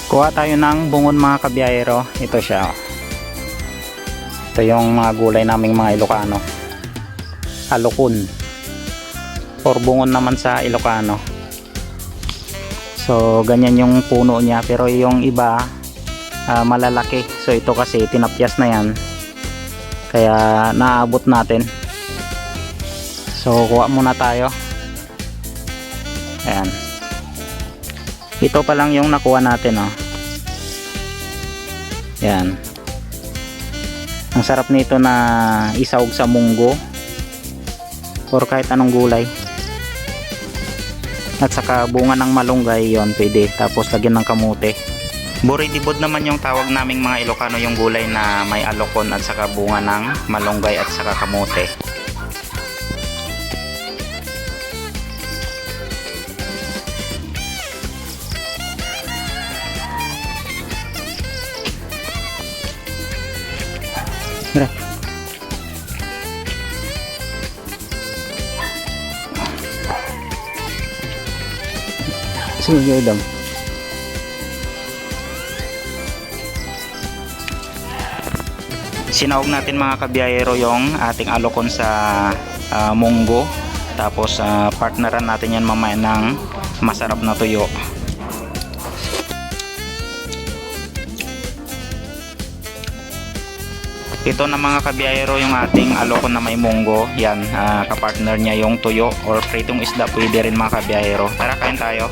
Kuha tayo ng bungon mga kabiyahero. Ito siya. Ito yung mga gulay naming mga Ilocano. Alokon. Or bungon naman sa Ilocano. So ganyan yung puno niya. Pero yung iba malalaki. So ito kasi tinapyas na yan. Kaya naabot natin. So kuha muna tayo. Ayan. Ito pa lang yung nakuha natin, oh. Yan. Ang sarap nito na isawag sa munggo or kahit anong gulay. At saka bunga ng malunggay, yon pwede. Tapos lagyan ng kamote. Buridibod naman yung tawag naming mga Ilocano yung gulay na may alokon at saka bunga ng malunggay at saka kamote. Mira. Sige, dong. Sinawag natin mga kabiyahero yung ating alokon sa munggo. Tapos partneran natin yan mamaya ng masarap na tuyo. Ito na mga kabiyahero yung ating alokon na may munggo. Yan, kapartner niya yung tuyo or pritong isda, pwede rin mga kabiyahero. Tara, kain tayo.